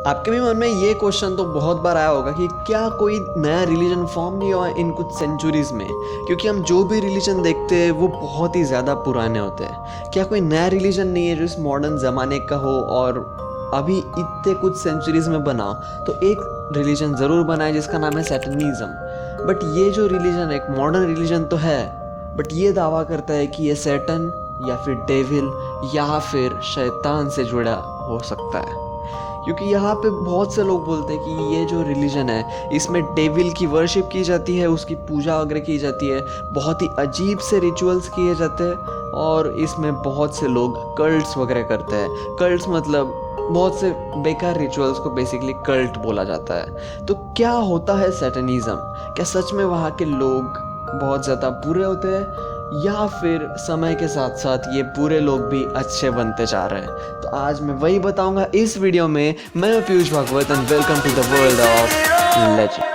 आपके भी मन में ये क्वेश्चन तो बहुत बार आया होगा कि क्या कोई नया रिलीजन फॉर्म नहीं हुआ इन कुछ सेंचुरीज में, क्योंकि हम जो भी रिलीजन देखते हैं वो बहुत ही ज़्यादा पुराने होते हैं। क्या कोई नया रिलीजन नहीं है जो इस मॉडर्न ज़माने का हो और अभी इतने कुछ सेंचुरीज में बना हो? तो एक रिलीजन ज़रूर बना है जिसका नाम है सैटनिज्म। बट ये जो रिलीजन एक मॉडर्न रिलीजन तो है, बट ये दावा करता है कि ये सैटन या फिर डेविल या फिर शैतान से जुड़ा हो सकता है। क्योंकि यहाँ पे बहुत से लोग बोलते हैं कि ये जो रिलीजन है इसमें डेविल की वर्शिप की जाती है, उसकी पूजा वगैरह की जाती है, बहुत ही अजीब से रिचुअल्स किए जाते हैं और इसमें बहुत से लोग कल्ट्स वगैरह करते हैं। कल्ट्स मतलब बहुत से बेकार रिचुअल्स को बेसिकली कल्ट बोला जाता है। तो क्या होता है सैटनिज्म? क्या सच में वहाँ के लोग बहुत ज़्यादा बुरे होते हैं या फिर समय के साथ साथ ये बुरे लोग भी अच्छे बनते जा रहे हैं? तो आज मैं वही बताऊंगा इस वीडियो में। मैं Piyush Bhagwat and welcome to the world of legend.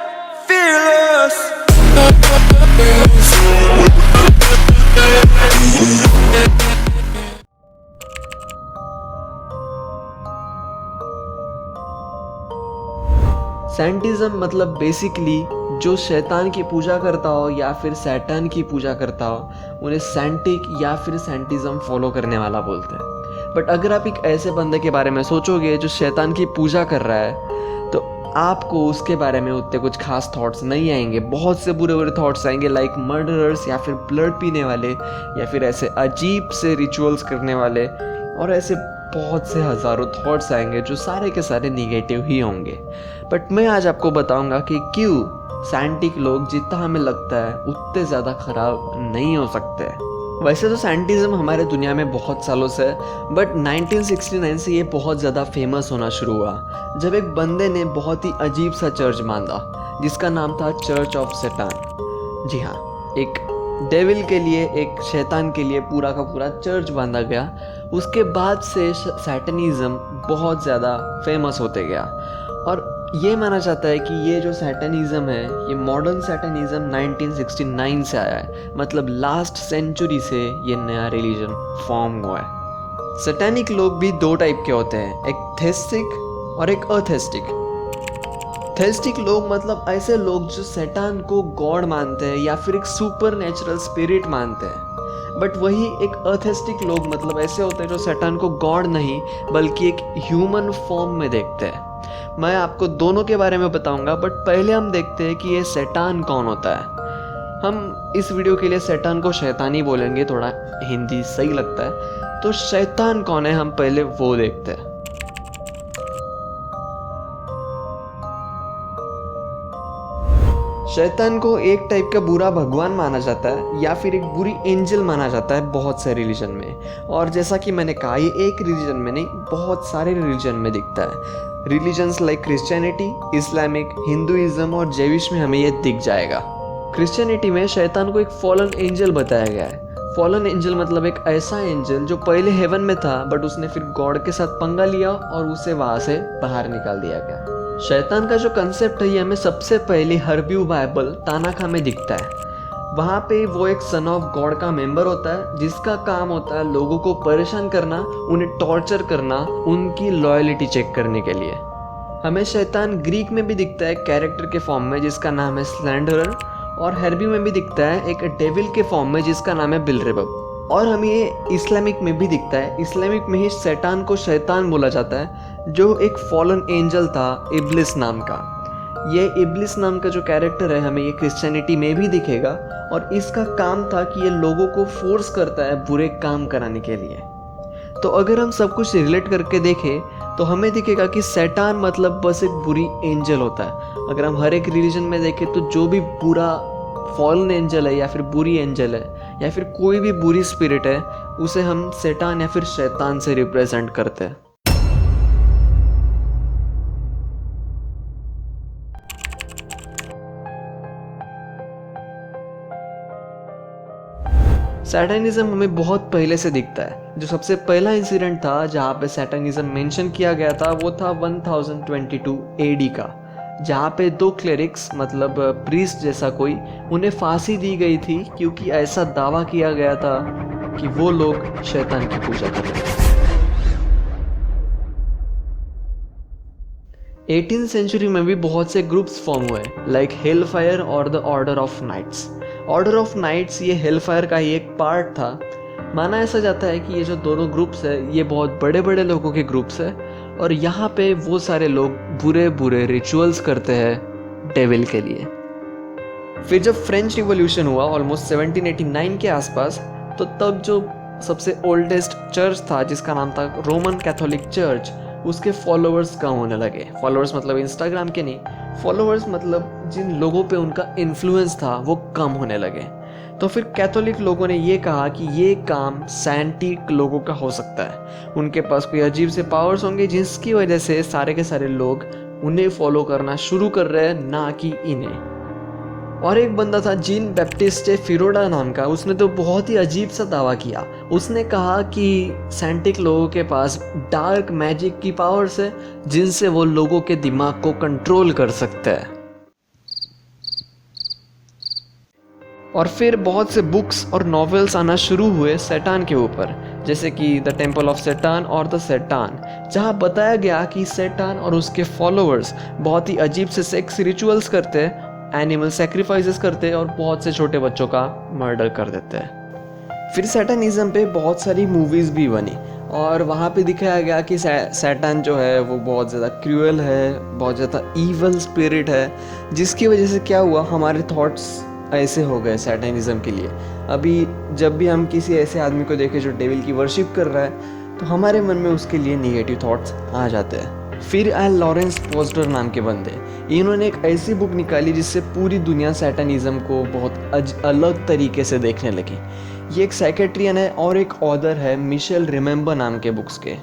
सैंटिज्म मतलब बेसिकली जो शैतान की पूजा करता हो या फिर सैटन की पूजा करता हो उन्हें सैंटिक या फिर सैंटिज्म फॉलो करने वाला बोलते हैं। बट अगर आप एक ऐसे बंदे के बारे में सोचोगे जो शैतान की पूजा कर रहा है तो आपको उसके बारे में उतने कुछ खास थॉट्स नहीं आएंगे। बहुत से बुरे बुरे थॉट्स आएंगे लाइक मर्डरर्स या फिर ब्लड पीने वाले या फिर ऐसे अजीब से रिचुअल्स करने वाले, और ऐसे बहुत से हज़ारों थॉट्स आएंगे जो सारे के सारे निगेटिव ही होंगे। बट मैं आज आपको बताऊंगा कि क्यों सैंटिक लोग जितना हमें लगता है उतने ज़्यादा खराब नहीं हो सकते। वैसे तो सैंटिज्म हमारे दुनिया में बहुत सालों से है, बट 1969 से ये बहुत ज़्यादा फेमस होना शुरू हुआ जब एक बंदे ने बहुत ही अजीब सा चर्च बांधा जिसका नाम था चर्च ऑफ सैटन। जी हाँ, एक डेविल के लिए, एक शैतान के लिए पूरा का पूरा चर्च बांधा गया। उसके बाद से सैटनिज्म बहुत ज़्यादा फेमस होते गया और ये माना जाता है कि ये जो सैटनिज्म है ये मॉडर्न सैटनिज्म 1969 से आया है, मतलब लास्ट सेंचुरी से ये नया रिलीजन फॉर्म हुआ है। सैटेनिक लोग भी दो टाइप के होते हैं, एक थेस्टिक और एक अथेस्टिक। थेस्टिक लोग मतलब ऐसे लोग जो शैतान को गॉड मानते हैं या फिर एक सुपर नेचुरल स्पिरिट मानते हैं। बट वही एक अथेस्टिक लोग मतलब ऐसे होते हैं जो शैतान को गॉड नहीं बल्कि एक ह्यूमन फॉर्म में देखते हैं। मैं आपको दोनों के बारे में बताऊंगा, बट पहले हम देखते हैं कि ये शैतान कौन होता है। हम इस वीडियो के लिए शैतान को शैतान ही बोलेंगे, थोड़ा हिंदी सही लगता है। तो शैतान कौन है हम पहले वो देखते हैं। शैतान को एक टाइप का बुरा भगवान माना जाता है या फिर एक बुरी एंजल माना जाता है बहुत से रिलीजन में। और जैसा कि मैंने कहा ये एक रिलीजन में नहीं बहुत सारे रिलीजन में दिखता है। Religions like Christianity, Islamic, Hinduism और जैविश में हमें ये दिख जाएगा। क्रिश्चियनिटी में शैतान को एक फॉलन एंजल बताया गया है। फॉलन एंजल मतलब एक ऐसा एंजल जो पहले हेवन में था बट उसने फिर गॉड के साथ पंगा लिया और उसे वहां से बाहर निकाल दिया गया। शैतान का जो कंसेप्ट है ये हमें सबसे पहले हर्ब्यू बाइबल तानाखा में दिखता है। वहाँ पे वो एक सन ऑफ गॉड का मेंबर होता है जिसका काम होता है लोगों को परेशान करना, उन्हें टॉर्चर करना, उनकी लॉयल्टी चेक करने के लिए। हमें शैतान ग्रीक में भी दिखता है कैरेक्टर के फॉर्म में जिसका नाम है स्लैंडरर, और हर्ब्यू में भी दिखता है एक डेविल के फॉर्म में जिसका नाम है बिलरेबब। और हमें ये इस्लामिक में भी दिखता है। इस्लामिक में ही शैतान को शैतान बोला जाता है जो एक फॉलन एंजल था इब्लिस नाम का। ये इब्लिस नाम का जो कैरेक्टर है हमें ये क्रिश्चियनिटी में भी दिखेगा और इसका काम था कि ये लोगों को फोर्स करता है बुरे काम कराने के लिए। तो अगर हम सब कुछ रिलेट करके देखें तो हमें दिखेगा कि शैतान मतलब बस एक बुरी एंजल होता है। अगर हम हर एक रिलीजन में देखें तो जो भी बुरा फॉलन एंजल है या फिर बुरी एंजल है या फिर कोई भी बुरी स्पिरिट है उसे हम शैतान या फिर शैतान से रिप्रेजेंट करते हैं। सैटनिज्म हमें बहुत पहले से दिखता है। जो सबसे पहला इंसिडेंट था जहाँ पे सैटनिज्म मेंशन किया गया था वो था 1022 एडी का, जहाँ पे दो क्लेरिक्स मतलब प्रीस्ट जैसा कोई, उन्हें फांसी दी गई थी क्योंकि ऐसा दावा किया गया था कि वो लोग शैतान की पूजा कर रहे थे। 18th सेंचुरी में भी बहुत से ग्रुप्स फॉर्म हुए, लाइक हेल फायर और the order of knights. Order of knights ये हेल फायर का ही एक पार्ट था। माना ऐसा जाता है कि ये जो दोनों ग्रुप्स है ये बहुत बड़े बड़े लोगों के ग्रुप्स है, और यहाँ पे वो सारे लोग बुरे बुरे रिचुअल्स करते हैं डेविल के लिए। फिर जब फ्रेंच रिवॉल्यूशन हुआ ऑलमोस्ट 1789 के आसपास, तो तब जो सबसे ओल्डेस्ट चर्च था जिसका नाम था रोमन कैथोलिक चर्च, उसके फॉलोअर्स कम होने लगे। फॉलोअर्स मतलब इंस्टाग्राम के नहीं, फॉलोअर्स मतलब जिन लोगों पे उनका इन्फ्लुएंस था वो कम होने लगे। तो फिर कैथोलिक लोगों ने ये कहा कि ये काम सैंटिक लोगों का हो सकता है, उनके पास कोई अजीब से पावर्स होंगे जिसकी वजह से सारे के सारे लोग उन्हें फॉलो करना शुरू कर रहे हैं, ना कि इन्हें। और एक बंदा था जीन बैप्टिस्ट फिरोडा नाम का, उसने तो बहुत ही अजीब सा दावा किया। उसने कहा कि सैंटिक लोगों के पास डार्क मैजिक की पावर्स है जिनसे वो लोगों के दिमाग को कंट्रोल कर सकते हैं। और फिर बहुत से बुक्स और नॉवेल्स आना शुरू हुए सैटान के ऊपर, जैसे कि द टेम्पल ऑफ सैटान और द सैटान, जहाँ बताया गया कि सैटान और उसके फॉलोअर्स बहुत ही अजीब से सेक्स रिचुअल्स करते हैं, एनिमल सैक्रिफाइसेस करते हैं और बहुत से छोटे बच्चों का मर्डर कर देते हैं। फिर सैटानिज्म पे बहुत सारी मूवीज़ भी बनी और वहाँ पे दिखाया गया कि सैटान जो है वो बहुत ज़्यादा क्रूअल है, बहुत ज़्यादा ईवल स्पिरिट है, जिसकी वजह से क्या हुआ, हमारे थॉट्स ऐसे हो गए सैटानिज्म के लिए। अभी जब भी हम किसी ऐसे आदमी को देखें जो डेविल की वर्शिप कर रहा है, तो हमारे मन में उसके लिए निगेटिव थॉट्स आ जाते हैं। फिर आए लॉरेंस पोस्टर नाम के बंदे। इन्होंने एक ऐसी बुक निकाली जिससे पूरी दुनिया सैटानिज्म को बहुत अलग तरीके से देखने लगी। ये एक साइकेट्रियन है और एक ऑथर है मिशेल रिमेंबर नाम के बुक्स के।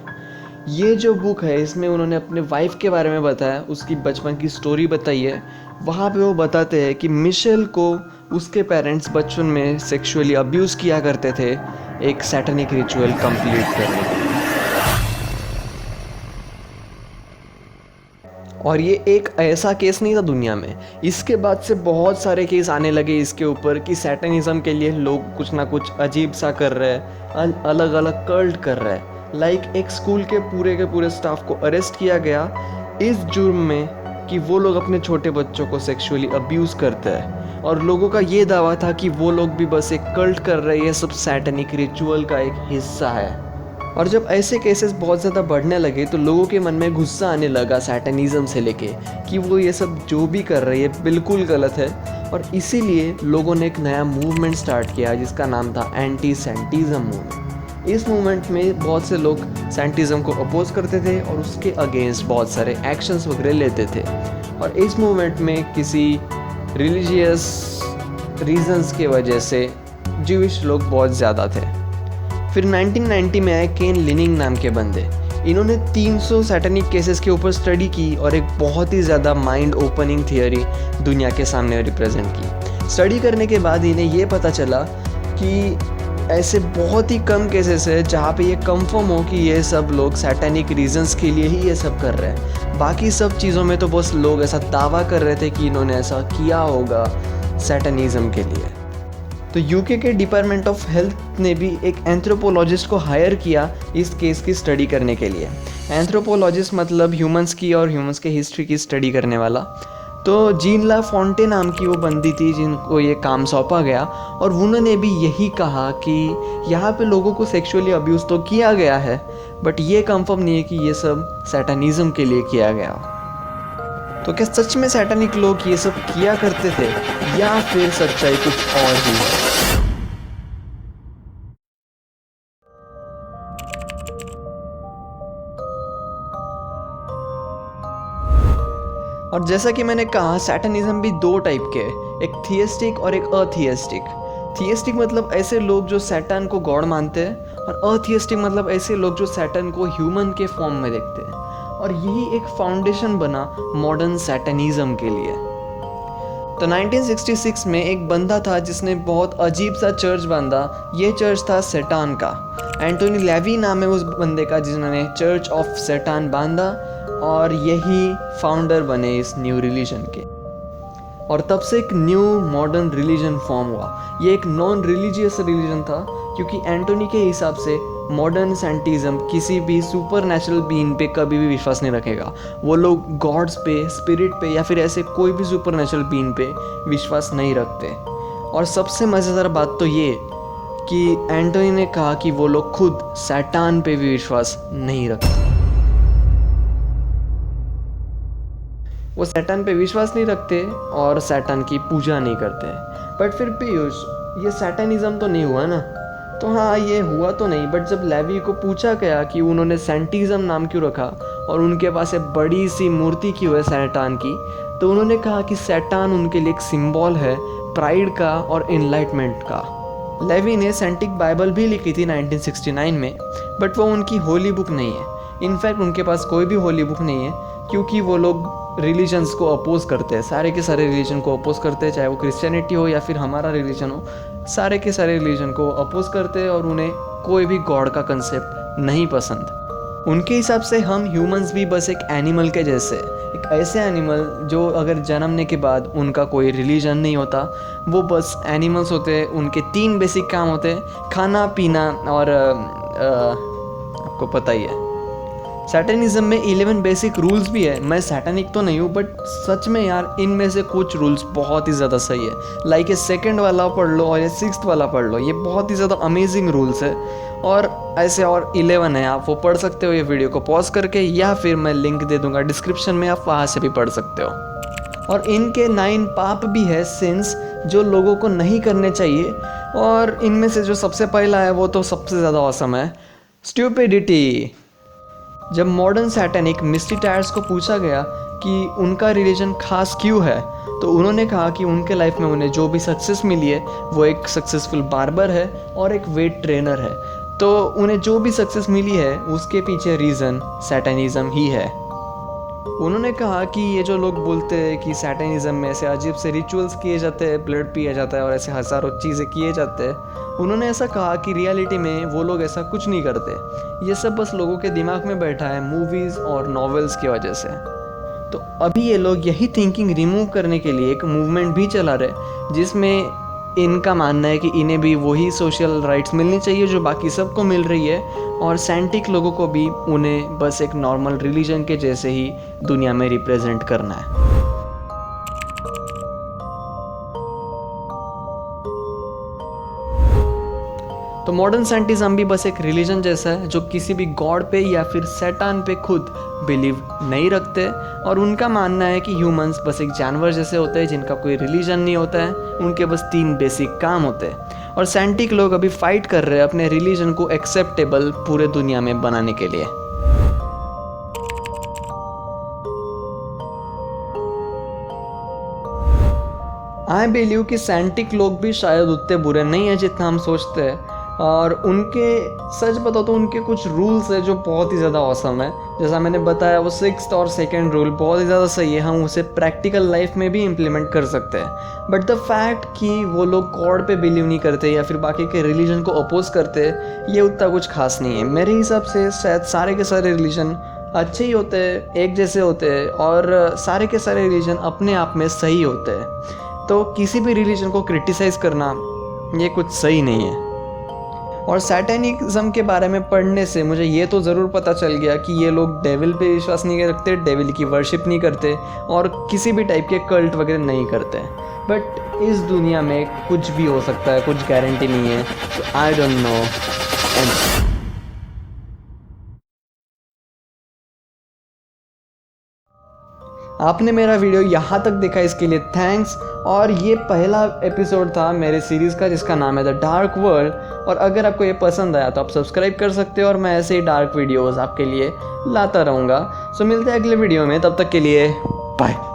ये जो बुक है इसमें उन्होंने अपने वाइफ के बारे में बताया, उसकी बचपन की स्टोरी बताई है। वहाँ पे वो बताते हैं कि मिशेल को उसके पेरेंट्स बचपन में सेक्सुअली अब्यूज़ किया करते थे एक सैटानिक रिचुअल कंप्लीट करने के लिए। और ये एक ऐसा केस नहीं था दुनिया में, इसके बाद से बहुत सारे केस आने लगे इसके ऊपर कि सैटानिज्म के लिए लोग कुछ ना कुछ अजीब सा कर रहे हैं, अलग अलग कल्ट कर रहे हैं। लाइक एक स्कूल के पूरे स्टाफ को अरेस्ट किया गया इस जुर्म में कि वो लोग अपने छोटे बच्चों को सेक्सुअली अब्यूज़ करते हैं, और लोगों का ये दावा था कि वो लोग भी बस एक कल्ट कर रहे हैं, ये सब सैटानिक रिचुअल का एक हिस्सा है। और जब ऐसे केसेस बहुत ज़्यादा बढ़ने लगे तो लोगों के मन में गुस्सा आने लगा सैटानिज्म से लेके कि वो ये सब जो भी कर रही है बिल्कुल गलत है, और इसीलिए लोगों ने एक नया मूवमेंट स्टार्ट किया जिसका नाम था एंटी सैंटिज्म मूवमेंट। इस मूवमेंट में बहुत से लोग सैंटिज्म को अपोज करते थे और उसके अगेंस्ट बहुत सारे एक्शंस वगैरह लेते थे, और इस मूवमेंट में किसी रिलीजियस रीजंस के वजह से ज्यूइश लोग बहुत ज़्यादा थे। फिर 1990 में आए केन लिनिंग नाम के बंदे। इन्होंने 300 सैटानिक केसेस के ऊपर स्टडी की और एक बहुत ही ज़्यादा माइंड ओपनिंग थियोरी दुनिया के सामने रिप्रेजेंट की। स्टडी करने के बाद इन्हें ये पता चला कि ऐसे बहुत ही कम केसेस है जहाँ पे ये कंफर्म हो कि ये सब लोग सैटानिक रीजंस के लिए ही ये सब कर रहे हैं। बाकी सब चीज़ों में तो बस लोग ऐसा दावा कर रहे थे कि इन्होंने ऐसा किया होगा सैटानिज्म के लिए। तो यूके के डिपार्टमेंट ऑफ हेल्थ ने भी एक एंथ्रोपोलॉजिस्ट को हायर किया इस केस की स्टडी करने के लिए। एंथ्रोपोलॉजिस्ट मतलब ह्यूमंस की और ह्यूमंस के हिस्ट्री की स्टडी करने वाला। तो जीन ला फोंटे नाम की वो बंदी थी जिनको ये काम सौंपा गया, और उन्होंने भी यही कहा कि यहाँ पे लोगों को सेक्सुअली अब्यूज़ तो किया गया है, बट ये कंफर्म नहीं है कि ये सब सैटानिज्म के लिए किया गया। तो क्या सच में सैटानिक लोग ये सब किया करते थे या फिर सच्चाई कुछ और ही है? और जैसा कि मैंने कहा सैटानिज्म भी दो टाइप के हैं, एक थियस्टिक और एक अथियस्टिक। थियस्टिक मतलब ऐसे लोग जो सैटान को गॉड मानते हैं, और अथियस्टिक मतलब ऐसे लोग जो सैटान को ह्यूमन के फॉर्म में देखते हैं। और यही एक फाउंडेशन बना मॉडर्न सैटानिज्म के लिए। तो 1966 में एक बंदा था जिसने बहुत अजीब सा चर्च बांधा। ये चर्च था सैटान का। एंटोनी लेवी नाम है उस बंदे का जिन्होंने चर्च ऑफ सैटान बांधा, और यही फाउंडर बने इस न्यू रिलीजन के। और तब से एक न्यू मॉडर्न रिलीजन फॉर्म हुआ। ये एक नॉन रिलीजियस रिलीजन था क्योंकि एंटोनी के हिसाब से मॉडर्न साइंटिज्म किसी भी सुपर नेचुरल बीइंग पे कभी भी विश्वास नहीं रखेगा। वो लोग गॉड्स पे, स्पिरिट पे या फिर ऐसे कोई भी सुपर नेचुरल बीइंग पे विश्वास नहीं रखते। और सबसे मज़ेदार बात तो ये कि एंटोनी ने कहा कि वो लोग खुद सैटान पे भी विश्वास नहीं रखते। वो सैटान पे विश्वास नहीं रखते और सैटान की पूजा नहीं करते। बट फिर पीयूष, ये सैटानिज्म तो नहीं हुआ ना? तो हाँ, ये हुआ तो नहीं, बट जब लेवी को पूछा गया कि उन्होंने सैंटिज्म नाम क्यों रखा और उनके पास एक बड़ी सी मूर्ति क्यों है सैटान की, तो उन्होंने कहा कि सैटान उनके लिए एक सिंबल है प्राइड का और इनलाइटमेंट का। लेवी ने सेंटिक बाइबल भी लिखी थी 1969 में, बट वो उनकी होली बुक नहीं है। इनफैक्ट उनके पास कोई भी होली बुक नहीं है, क्योंकि वो लोग रिलीजन्स को अपोज करते हैं, सारे के सारे रिलीजन को अपोज करते हैं, चाहे वो क्रिश्चियनिटी हो या फिर हमारा रिलीजन हो, सारे के सारे रिलीजन को अपोज करते हैं और उन्हें कोई भी गॉड का कंसेप्ट नहीं पसंद। उनके हिसाब से हम ह्यूमंस भी बस एक एनिमल के जैसे, एक ऐसे एनिमल जो अगर जन्मने के बाद उनका कोई रिलीजन नहीं होता, वो बस एनिमल्स होते हैं। उनके 3 बेसिक काम होते हैं, खाना पीना और आपको पता ही है। सैटानिज्म में 11 बेसिक रूल्स भी है। मैं सैटानिक तो नहीं हूँ, बट सच में यार इनमें से कुछ रूल्स बहुत ही ज़्यादा सही है। लाइक ये 2nd वाला पढ़ लो और ये 6th वाला पढ़ लो, ये बहुत ही ज़्यादा अमेजिंग रूल्स है। और ऐसे और 11 है, आप वो पढ़ सकते हो ये वीडियो को पॉज करके, या फिर मैं लिंक दे दूँगा डिस्क्रिप्शन में, आप वहाँ से भी पढ़ सकते हो। और इनके 9 पाप भी है, सिंस, जो लोगों को नहीं करने चाहिए। और इनमें से जो सबसे पहला है वो तो सबसे ज़्यादा ऑसम है, स्टूपिडिटी। जब मॉडर्न सैटेनिक मिस्टिटायर्स को पूछा गया कि उनका रिलीजन खास क्यों है, तो उन्होंने कहा कि उनके लाइफ में उन्हें जो भी सक्सेस मिली है वो एक सक्सेसफुल बार्बर है और एक वेट ट्रेनर है। तो उन्हें जो भी सक्सेस मिली है उसके पीछे रीज़न सैटानिज्म ही है। उन्होंने कहा कि ये जो लोग बोलते हैं कि सैटानिज्म में ऐसे अजीब से रिचुअल्स किए जाते हैं, ब्लड पिया जाता है और ऐसे हज़ारों चीज़ें किए जाते हैं, उन्होंने ऐसा कहा कि रियलिटी में वो लोग ऐसा कुछ नहीं करते। ये सब बस लोगों के दिमाग में बैठा है मूवीज़ और नॉवेल्स की वजह से। तो अभी ये लोग यही थिंकिंग रिमूव करने के लिए एक मूवमेंट भी चला रहे, जिसमें इनका मानना है कि इन्हें भी वही सोशल राइट्स मिलनी चाहिए जो बाकी सबको मिल रही है, और सैंटिक लोगों को भी उन्हें बस एक नॉर्मल रिलीजन के जैसे ही दुनिया में रिप्रेजेंट करना है। तो मॉडर्न साइंटिज्म भी बस एक रिलीजन जैसा है जो किसी भी गॉड पे या फिर सैटान पे खुद बिलीव नहीं रखते, और उनका मानना है कि ह्यूमंस बस एक जानवर जैसे होते हैं जिनका कोई रिलीजन नहीं होता है, उनके बस 3 बेसिक काम होते हैं। और साइंटिक लोग अभी फाइट कर रहे हैं अपने रिलीजन को एक्सेप्टेबल पूरे दुनिया में बनाने के लिए। आई बिलीव कि साइंटिक लोग भी शायद उतने बुरे नहीं हैं जितना हम सोचते हैं, और उनके सच बताओ तो उनके कुछ रूल्स है जो बहुत ही ज़्यादा औसम है। जैसा मैंने बताया, वो 6th और 2nd रूल बहुत ही ज़्यादा सही है, हम उसे प्रैक्टिकल लाइफ में भी इम्प्लीमेंट कर सकते हैं। बट द फैक्ट कि वो लोग गॉड पे बिलीव नहीं करते या फिर बाकी के रिलीजन को अपोज करते, ये उतना कुछ खास नहीं है। मेरे हिसाब से शायद सारे के सारे रिलीजन अच्छे ही होते हैं, एक जैसे होते हैं, और सारे के सारे रिलीजन अपने आप में सही होते हैं। तो किसी भी रिलीजन को क्रिटिसाइज़ करना ये कुछ सही नहीं है। और सैटेनिज्म के बारे में पढ़ने से मुझे ये तो ज़रूर पता चल गया कि ये लोग डेविल पे विश्वास नहीं रखते, डेविल की वर्शिप नहीं करते और किसी भी टाइप के कल्ट वगैरह नहीं करते। बट इस दुनिया में कुछ भी हो सकता है, कुछ गारंटी नहीं है, तो आई डोंट नो। आपने मेरा वीडियो यहाँ तक देखा, इसके लिए थैंक्स। और ये पहला एपिसोड था मेरे सीरीज़ का जिसका नाम है द डार्क वर्ल्ड। और अगर आपको ये पसंद आया तो आप सब्सक्राइब कर सकते हो, और मैं ऐसे ही डार्क वीडियोस आपके लिए लाता रहूँगा। सो मिलते हैं अगले वीडियो में, तब तक के लिए बाय।